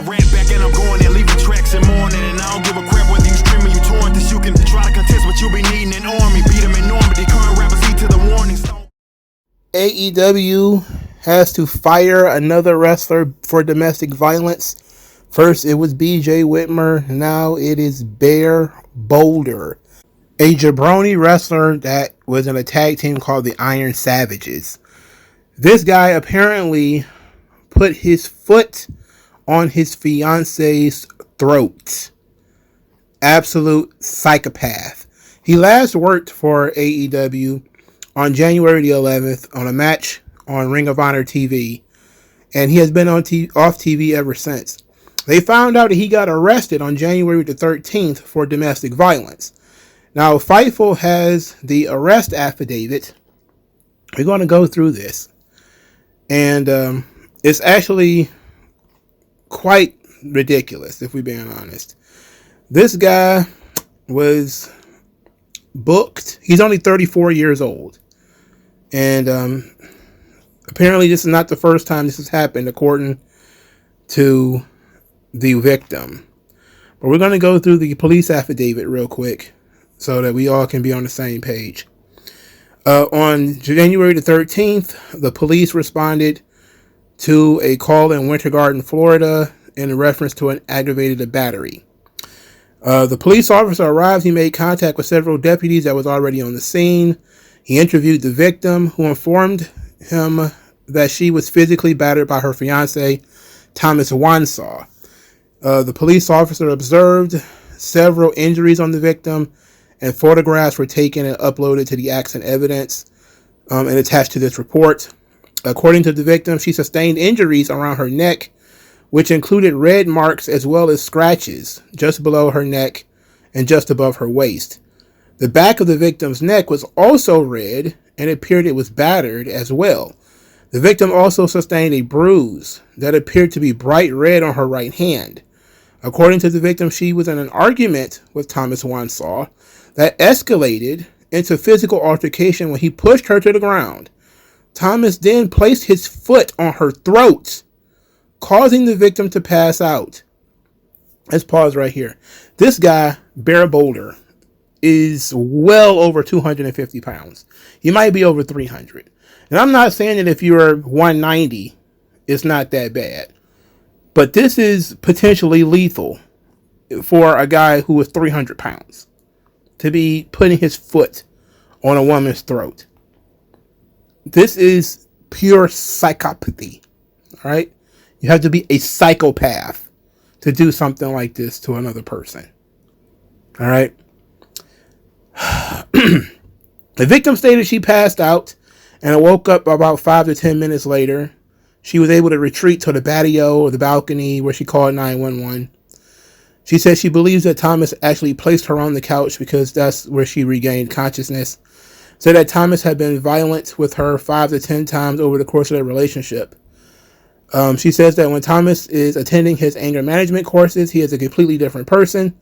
Ran back and I'm going and leaving tracks in morning. And I don't give a crap whether you streaming, you torrent this. You can try to contest, but you'll be needing an army. Beat them in Normandy. Current rappers eat to the warning stone. AEW has to fire another wrestler for domestic violence. First, it was BJ Whitmer. Now it is Bear Boulder, a jabroni wrestler that was in a tag team called the Iron Savages. This guy apparently put his foot on his fiance's throat. Absolute psychopath. He last worked for AEW on January the 11th on a match on Ring of Honor TV, and he has been on off TV ever since. They found out that he got arrested on January the 13th for domestic violence. Now, Fightful has the arrest affidavit. We're going to go through this, and it's actually quite ridiculous, if we're being honest. This guy was booked. He's only 34 years old. And apparently this is not the first time this has happened, according to the victim. But we're going to go through the police affidavit real quick so that we all can be on the same page. On January the 13th, the police responded to a call in Winter Garden, Florida, in reference to an aggravated battery. The police officer arrived. He made contact with several deputies that was already on the scene. He interviewed the victim, who informed him that she was physically battered by her fiance, Thomas Wansaw. The police officer observed several injuries on the victim, and photographs were taken and uploaded to the accident evidence and attached to this report. According to the victim, she sustained injuries around her neck, which included red marks as well as scratches just below her neck and just above her waist. The back of the victim's neck was also red and appeared it was battered as well. The victim also sustained a bruise that appeared to be bright red on her right hand. According to the victim, she was in an argument with Thomas Wansaw that escalated into physical altercation when he pushed her to the ground. Thomas then placed his foot on her throat, causing the victim to pass out. Let's pause right here. This guy, Bear Boulder, is well over 250 pounds. He might be over 300. And I'm not saying that if you're 190, it's not that bad. But this is potentially lethal for a guy who is 300 pounds to be putting his foot on a woman's throat. This is pure psychopathy. All right? You have to be a psychopath to do something like this to another person. All right? The victim stated she passed out and woke up about 5 to 10 minutes later. She was able to retreat to the patio or the balcony where she called 911. She said she believes that Thomas actually placed her on the couch because that's where she regained consciousness. Said that Thomas had been violent with her 5 to 10 times over the course of their relationship. She says that when Thomas is attending his anger management courses, he is a completely different person.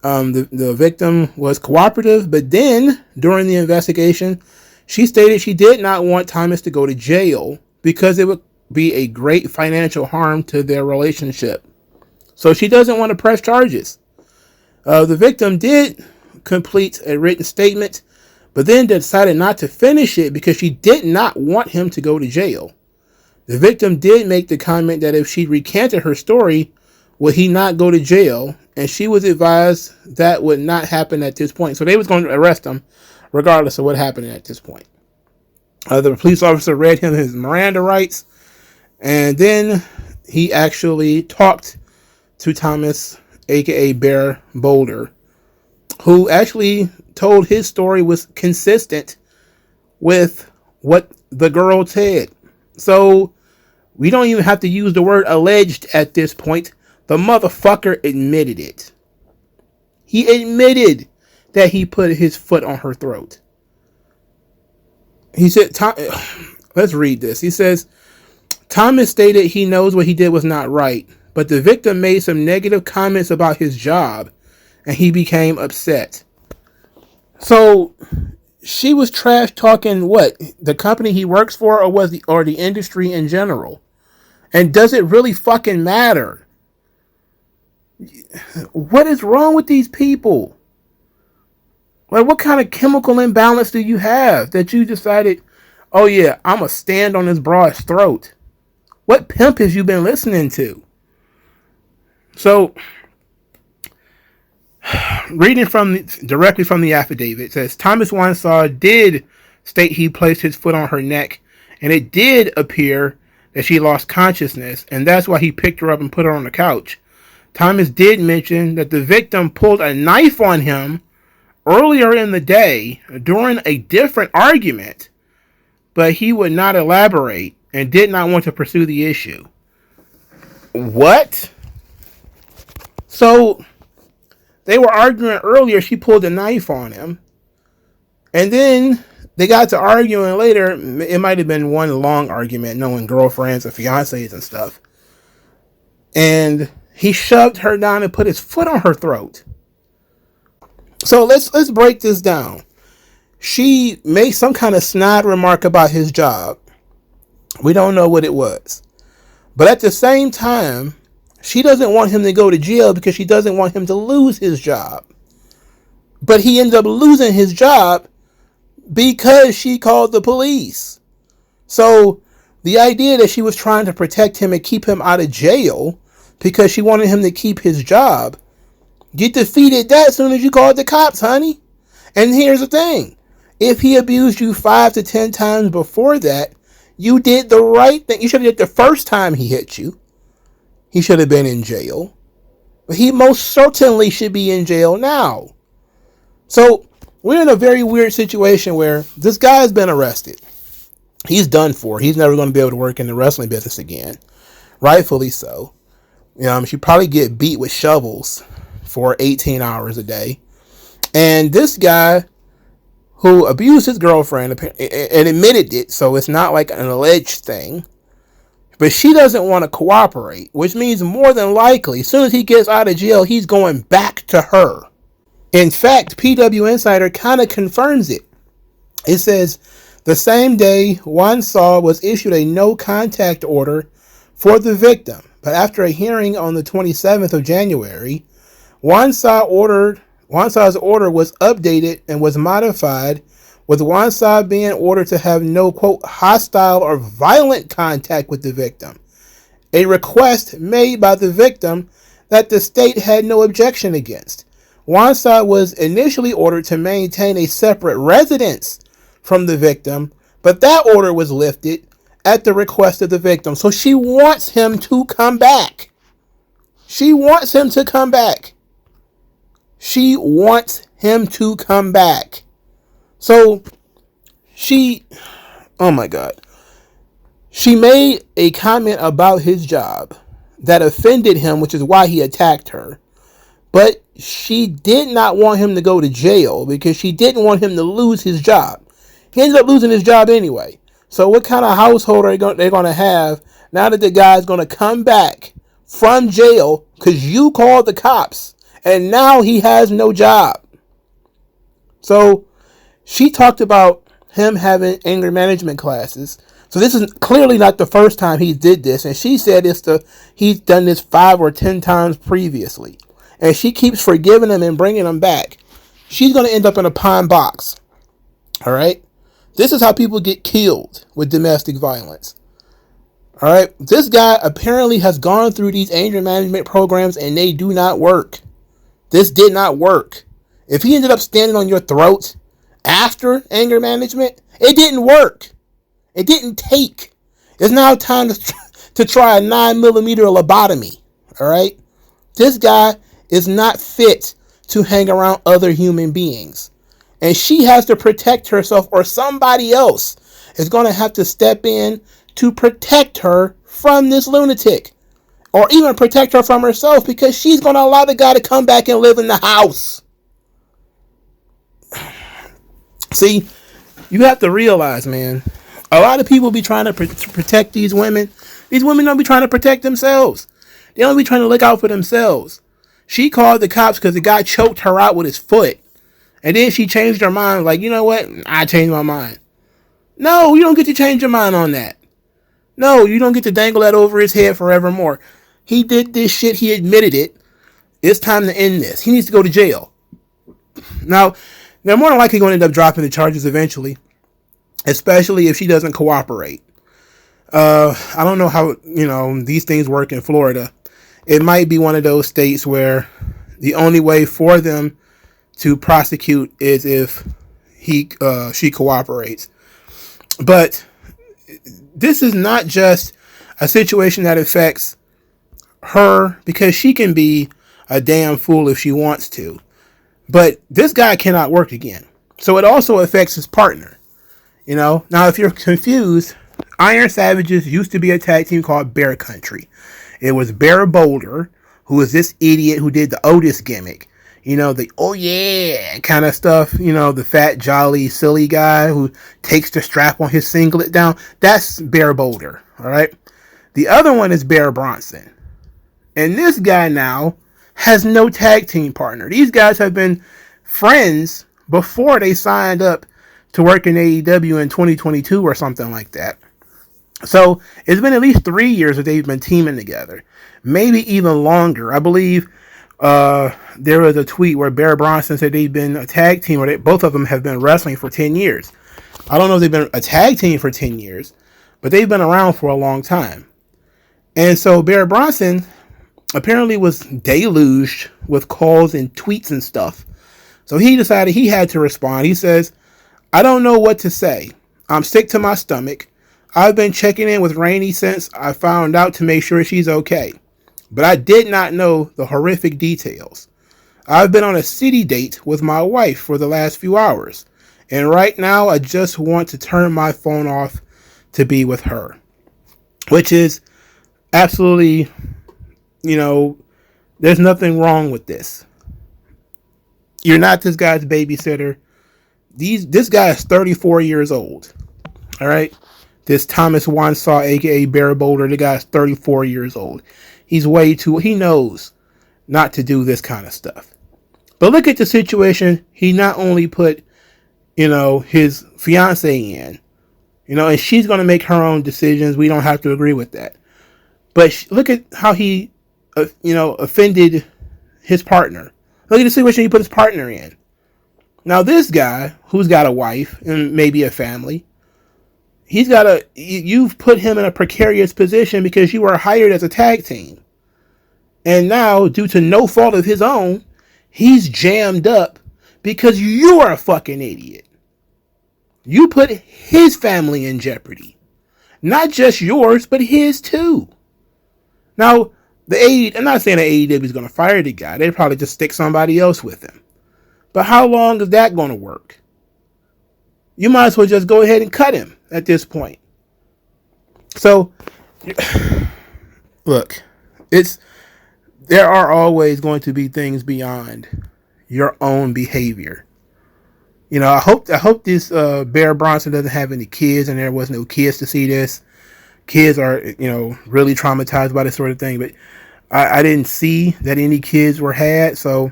The victim was cooperative, but then during the investigation, she stated she did not want Thomas to go to jail because it would be a great financial harm to their relationship. So she doesn't want to press charges. The victim did complete a written statement, but then decided not to finish it because she did not want him to go to jail. The victim did make the comment that if she recanted her story, would he not go to jail? And she was advised that would not happen at this point. So they was going to arrest him regardless of what happened at this point. The police officer read him his Miranda rights, and then he actually talked to Thomas, aka Bear Boulder, who actually told his story was consistent with what the girl said. So we don't even have to use the word alleged at this point. The motherfucker admitted it. He admitted that he put his foot on her throat. He said, let's read this. He says, Thomas stated he knows what he did was not right, but the victim made some negative comments about his job, and he became upset. So she was trash talking what? The company he works for, or the industry in general? And does it really fucking matter? What is wrong with these people? Like, what kind of chemical imbalance do you have that you decided, oh yeah, I'm going to stand on this broad's throat? What pimp has you been listening to? So, reading directly from the affidavit, it says Thomas Winsor did state he placed his foot on her neck, and it did appear that she lost consciousness, and that's why he picked her up and put her on the couch. Thomas did mention that the victim pulled a knife on him earlier in the day during a different argument, but he would not elaborate and did not want to pursue the issue. What? So, they were arguing earlier, she pulled a knife on him, and then they got to arguing later. It might have been one long argument, knowing girlfriends and fiancés and stuff. And he shoved her down and put his foot on her throat. So let's break this down. She made some kind of snide remark about his job. We don't know what it was. But at the same time, she doesn't want him to go to jail because she doesn't want him to lose his job. But he ends up losing his job because she called the police. So the idea that she was trying to protect him and keep him out of jail because she wanted him to keep his job, you defeated that as soon as you called the cops, honey. And here's the thing. If he abused you 5 to 10 times before that, you did the right thing. You should have did the first time he hit you. He should have been in jail. But he most certainly should be in jail now. So we're in a very weird situation where this guy's been arrested. He's done for. He's never going to be able to work in the wrestling business again. Rightfully so. She probably get beat with shovels for 18 hours a day. And this guy who abused his girlfriend and admitted it, so it's not like an alleged thing, but she doesn't want to cooperate, which means more than likely, as soon as he gets out of jail, he's going back to her. In fact, PW Insider kind of confirms it. It says, the same day, Winsor was issued a no-contact order for the victim, but after a hearing on the 27th of January, Winsor's order was updated and was modified, with Winsor being ordered to have no, quote, hostile or violent contact with the victim, a request made by the victim that the state had no objection against. Winsor was initially ordered to maintain a separate residence from the victim, but that order was lifted at the request of the victim. So she wants him to come back. She wants him to come back. She wants him to come back. So oh my God. She made a comment about his job that offended him, which is why he attacked her. But she did not want him to go to jail because she didn't want him to lose his job. He ended up losing his job anyway. So what kind of household are they going to have now that the guy's going to come back from jail because you called the cops and now he has no job? So she talked about him having anger management classes. So this is clearly not the first time he did this. And she said he's done this 5 or 10 times previously. And she keeps forgiving him and bringing him back. She's going to end up in a pine box. All right? This is how people get killed with domestic violence. All right? This guy apparently has gone through these anger management programs and they do not work. This did not work. If he ended up standing on your throat after anger management, it didn't work. It didn't take. It's now time to try a 9mm lobotomy. All right? This guy is not fit to hang around other human beings. And she has to protect herself, or somebody else is going to have to step in to protect her from this lunatic. Or even protect her from herself, because she's going to allow the guy to come back and live in the house. See, you have to realize, man, a lot of people be trying to protect these women. These women don't be trying to protect themselves. They don't be trying to look out for themselves. She called the cops because the guy choked her out with his foot. And then she changed her mind. Like, you know what? I changed my mind. No, you don't get to change your mind on that. No, you don't get to dangle that over his head forevermore. He did this shit. He admitted it. It's time to end this. He needs to go to jail. Now, they're more than likely going to end up dropping the charges eventually, especially if she doesn't cooperate. I don't know how, these things work in Florida. It might be one of those states where the only way for them to prosecute is if she cooperates. But this is not just a situation that affects her, because she can be a damn fool if she wants to. But this guy cannot work again. So it also affects his partner. Now if you're confused, Iron Savages used to be a tag team called Bear Country. It was Bear Boulder, who was this idiot who did the Otis gimmick. The oh yeah kind of stuff. The fat, jolly, silly guy who takes the strap on his singlet down. That's Bear Boulder, all right? The other one is Bear Bronson. And this guy now has no tag team partner. These guys have been friends before they signed up to work in AEW in 2022 or something like that. So it's been at least 3 years that they've been teaming together. Maybe even longer. I believe there was a tweet where Bear Bronson said they've been a tag team, or both of them have been wrestling for 10 years. I don't know if they've been a tag team for 10 years, but they've been around for a long time. And so Bear Bronson apparently was deluged with calls and tweets and stuff. So he decided he had to respond. He says, "I don't know what to say. I'm sick to my stomach. I've been checking in with Rainey since I found out to make sure she's okay. But I did not know the horrific details. I've been on a city date with my wife for the last few hours. And right now I just want to turn my phone off to be with her." Which is absolutely, there's nothing wrong with this. You're not this guy's babysitter. This guy is 34 years old. All right? This Thomas Wansaw, a.k.a. Bear Boulder, the guy's 34 years old. He knows not to do this kind of stuff. But look at the situation he not only put, his fiance in, and she's going to make her own decisions. We don't have to agree with that. But look at how he, offended his partner. Look at the situation he put his partner in. Now this guy, who's got a wife and maybe a family, you've put him in a precarious position because you were hired as a tag team. And now, due to no fault of his own, he's jammed up because you are a fucking idiot. You put his family in jeopardy. Not just yours, but his too. Now, I'm not saying that AEW is going to fire the guy. They'd probably just stick somebody else with him. But how long is that going to work? You might as well just go ahead and cut him at this point. So, look, there are always going to be things beyond your own behavior. I hope this Bear Bronson doesn't have any kids, and there was no kids to see this. Kids are, really traumatized by this sort of thing, but I didn't see that any kids were had, so,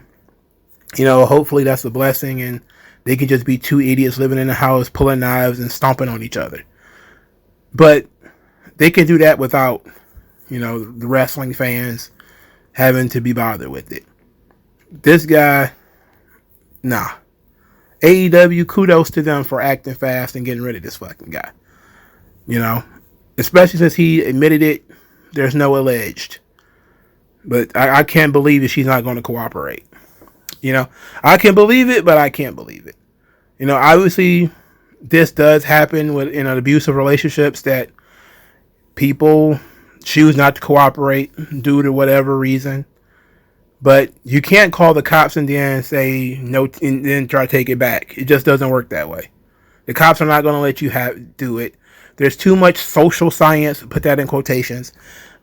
hopefully that's a blessing, and they can just be two idiots living in the house, pulling knives and stomping on each other. But they can do that without, the wrestling fans having to be bothered with it. This guy, nah. AEW, kudos to them for acting fast and getting rid of this fucking guy. Especially since he admitted it, there's no alleged. But I can't believe that she's not going to cooperate. I can believe it, but I can't believe it. Obviously, this does happen in abusive relationships, that people choose not to cooperate due to whatever reason. But you can't call the cops and then say no and then try to take it back. It just doesn't work that way. The cops are not going to let you do it. There's too much social science, put that in quotations,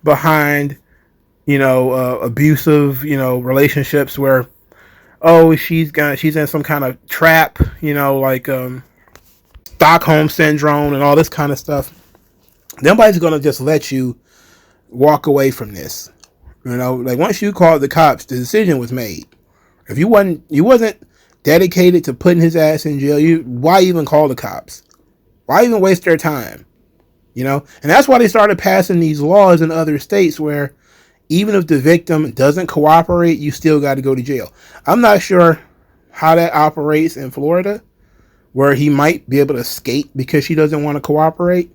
behind, abusive, relationships where, she's in some kind of trap, like Stockholm syndrome and all this kind of stuff. Nobody's going to just let you walk away from this. Like once you called the cops, the decision was made. If you wasn't dedicated to putting his ass in jail, why even call the cops? Why even waste their time? And that's why they started passing these laws in other states where even if the victim doesn't cooperate, you still got to go to jail. I'm not sure how that operates in Florida, where he might be able to escape because she doesn't want to cooperate.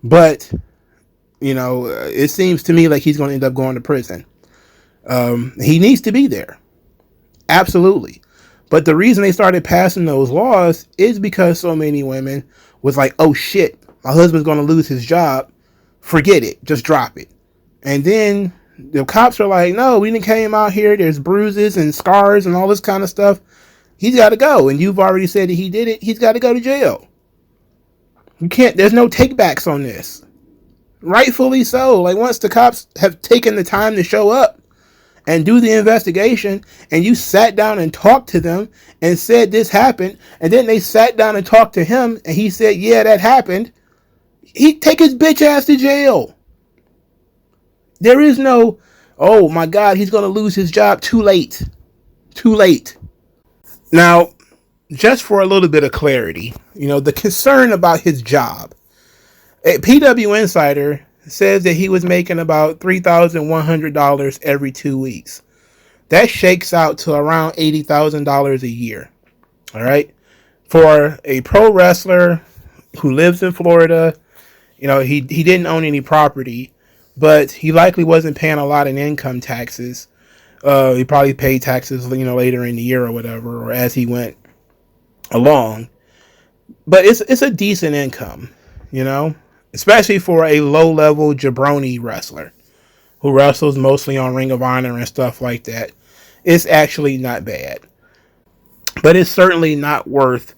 But, it seems to me like he's going to end up going to prison. He needs to be there. Absolutely. But the reason they started passing those laws is because so many women was like, oh shit, my husband's going to lose his job. Forget it. Just drop it. And then the cops are like, no, we didn't came out here. There's bruises and scars and all this kind of stuff. He's got to go. And you've already said that he did it. He's got to go to jail. You can't, there's no takebacks on this. Rightfully so. Like, once the cops have taken the time to show up and do the investigation, and you sat down and talked to them and said this happened, and then they sat down and talked to him and he said, yeah, that happened, he'd take his bitch ass to jail. There is no, oh my God, he's going to lose his job. Too late. Too late. Now, just for a little bit of clarity, the concern about his job, a PW Insider says that he was making about $3,100 every 2 weeks. That shakes out to around $80,000 a year. All right. For a pro wrestler who lives in Florida, he didn't own any property, but he likely wasn't paying a lot in income taxes. He probably paid taxes, later in the year or whatever, or as he went along. But it's a decent income, especially for a low-level jabroni wrestler who wrestles mostly on Ring of Honor and stuff like that. It's actually not bad. But it's certainly not worth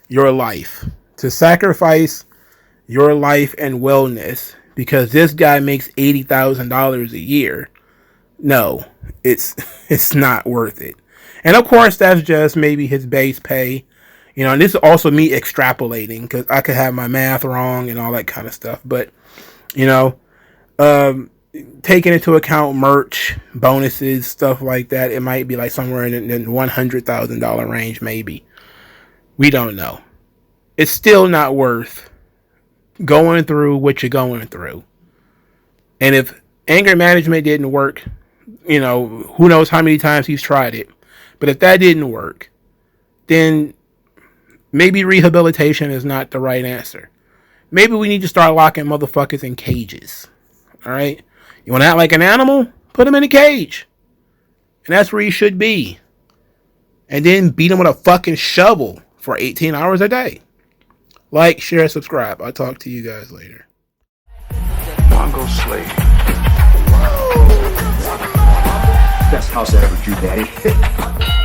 your life to sacrifice your life and wellness because this guy makes $80,000 a year. No, it's not worth it. And of course, that's just maybe his base pay. And this is also me extrapolating because I could have my math wrong and all that kind of stuff. But, taking into account merch, bonuses, stuff like that, it might be like somewhere in the $100,000 range, maybe. We don't know. It's still not worth going through what you're going through. And if anger management didn't work, who knows how many times he's tried it. But if that didn't work, then maybe rehabilitation is not the right answer. Maybe we need to start locking motherfuckers in cages. All right? You want to act like an animal? Put him in a cage. And that's where he should be. And then beat him with a fucking shovel for 18 hours a day. Like, share, subscribe. I'll talk to you guys later. MagMongoSlade. Best house I ever drew, Daddy.